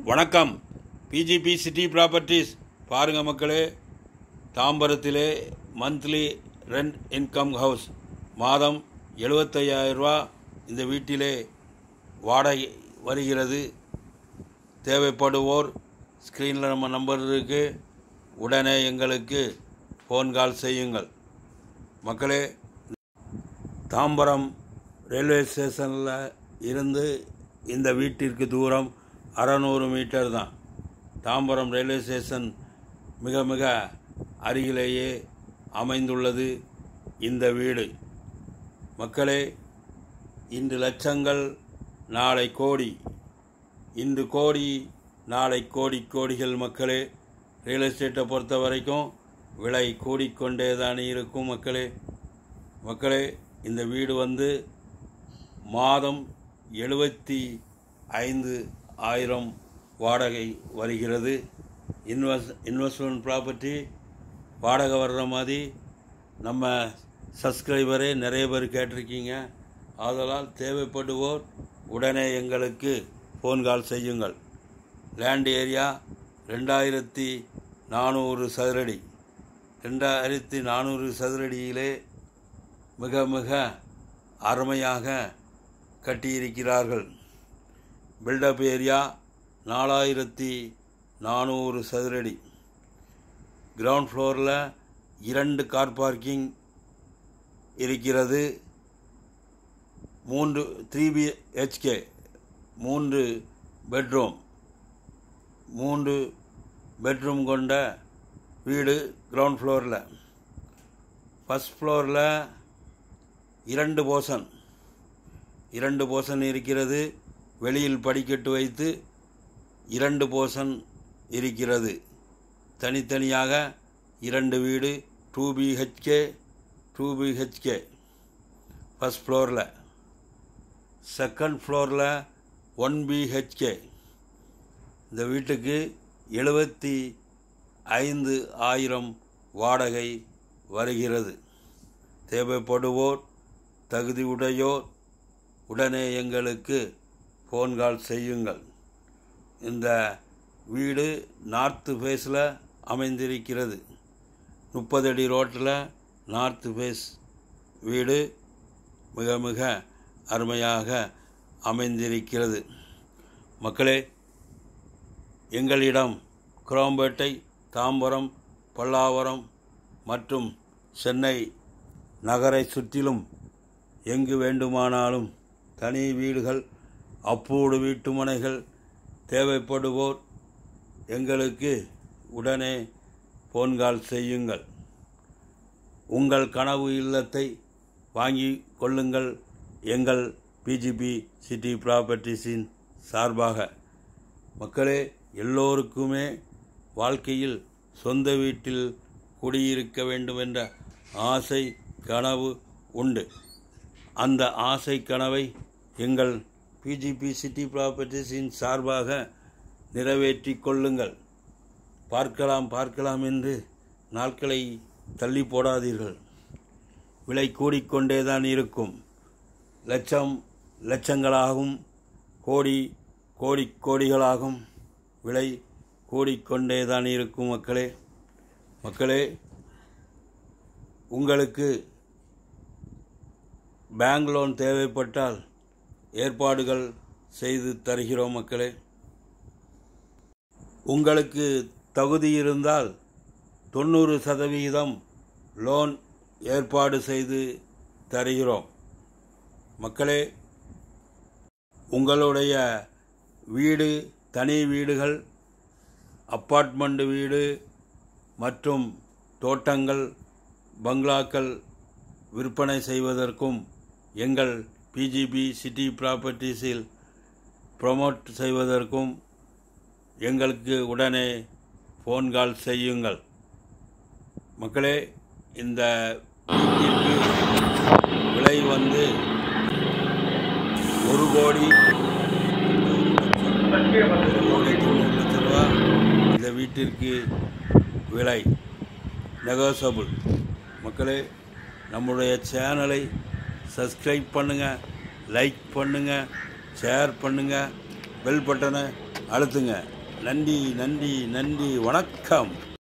வணக்கம். PGP city properties பாருங்கள் மக்களே. தாம்பரத்திலே மந்த்லி ரெண்ட் இன்கம் ஹவுஸ் மாதம் 75,000 ரூபா இந்த வீட்டிலே வாடகை வருகிறது. தேவைப்படுவோர் ஸ்க்ரீனில் நம்ம நம்பர் இருக்குது, உடனே எங்களுக்கு ஃபோன் கால் செய்யுங்கள். மக்களே, தாம்பரம் ரயில்வே ஸ்டேஷனில் இருந்து இந்த வீட்டிற்கு தூரம் 600 மீட்டர் தான். தாம்பரம் ரயில்வே ஸ்டேஷன் மிக மிக அருகிலேயே அமைந்துள்ளது இந்த வீடு. மக்களே, இன்று லட்சங்கள் நாளை கோடி, இன்று கோடி நாளை கோடி கோடிகள். மக்களே, ரியல் எஸ்டேட்டை பொறுத்த வரைக்கும் விலை கூடிக்கொண்டே தான் இருக்கும். மக்களே, இந்த வீடு மாதம் 75,000 வாடகை வருகிறது. இன்வெஸ்ட்மெண்ட் ப்ராப்பர்ட்டி வாடகை வர்ற மாதிரி நம்ம சப்ஸ்கிரைபரே நிறைய பேர் கேட்டிருக்கீங்க. ஆதலால் தேவைப்படுவோர் உடனே எங்களுக்கு ஃபோன் கால் செய்யுங்கள். லேண்ட் ஏரியா 2,400 சதுரடி. 2,400 சதுரடியிலே மிக மிக அருமையாக கட்டியிருக்கிறார்கள். பில்டப் ஏரியா 4,400 சதுரடி. கிரவுண்ட் ஃப்ளோரில் 2 கார் பார்க்கிங் இருக்கிறது. 3 BHK 3 பெட்ரூம் கொண்ட வீடு கிரவுண்ட் ஃப்ளோரில். ஃபஸ்ட் ஃப்ளோரில் 2 போர்ஷன் இருக்கிறது. வெளியில் படிக்கட்டு வைத்து 2 போர்ஷன் இருக்கிறது. தனித்தனியாக 2 வீடு 2 BHK ஃபஸ்ட் ஃப்ளோரில். செகண்ட் ஃப்ளோரில் 1 BHK. இந்த வீட்டுக்கு 75,000 வாடகை வருகிறது. தேவைப்படுவோர் தகுதியுடையோர் உடனே எங்களுக்கு ஃபோன் கால் செய்யுங்கள். இந்த வீடு நார்த்து ஃபேஸில் அமைந்திருக்கிறது. 30 அடி ரோட்டில் நார்த்து ஃபேஸ் வீடு மிக மிக அருமையாக அமைந்திருக்கிறது. மக்களே, எங்களிடம் குரோம்பேட்டை, தாம்பரம், பல்லாவரம் மற்றும் சென்னை நகரை சுற்றிலும் எங்கு வேண்டுமானாலும் தனி வீடுகள், அப்பூடு வீட்டுமனைகள் தேவைப்படுவோர் எங்களுக்கு உடனே ஃபோன் கால் செய்யுங்கள். உங்கள் கனவு இல்லத்தை வாங்கி கொள்ளுங்கள் எங்கள் பிஜிபி சிட்டி ப்ராப்பர்ட்டிஸின் சார்பாக. மக்களே, எல்லோருக்குமே வாழ்க்கையில் சொந்த வீட்டில் குடியிருக்க வேண்டும் என்ற ஆசை கனவு உண்டு. அந்த ஆசை கனவை எங்கள் பிஜிபி சிட்டி ப்ராப்பர்ட்டிஸின் சார்பாக நிறைவேற்றி கொள்ளுங்கள். பார்க்கலாம் என்று நாட்களை தள்ளி போடாதீர்கள். விலை கூடிக்கொண்டே தான் இருக்கும். லட்சங்களாகும், கோடிகளாகும். விலை கூடிக்கொண்டே தான் இருக்கும். மக்களே, உங்களுக்கு பேங்க் லோன் தேவைப்பட்டால் ஏற்பாடுகள் செய்து தருகிறோம். மக்களே, உங்களுக்கு தகுதி இருந்தால் 90% லோன் ஏற்பாடு செய்து தருகிறோம். மக்களே, உங்களுடைய வீடு, தனி வீடுகள், அப்பார்ட்மெண்ட் வீடு மற்றும் தோட்டங்கள், பங்களாக்கள் விற்பனை செய்வதற்கும் எங்கள் பிஜிபி சிட்டி ப்ராப்பர்ட்டிஸில் ப்ரமோட் செய்வதற்கும் எங்களுக்கு உடனே ஃபோன் கால் செய்யுங்கள். மக்களே, இந்த வீட்டிற்கு விலை 1,90,00,000 ரூபா. இந்த வீட்டிற்கு விலை நெகோசபிள். மக்களே, நம்முடைய சேனலை சப்ஸ்கிரைப் பண்ணுங்கள், லைக் பண்ணுங்கள், ஷேர் பண்ணுங்கள், பெல் பட்டனை அழுத்துங்க. நன்றி, நன்றி, நன்றி. வணக்கம்.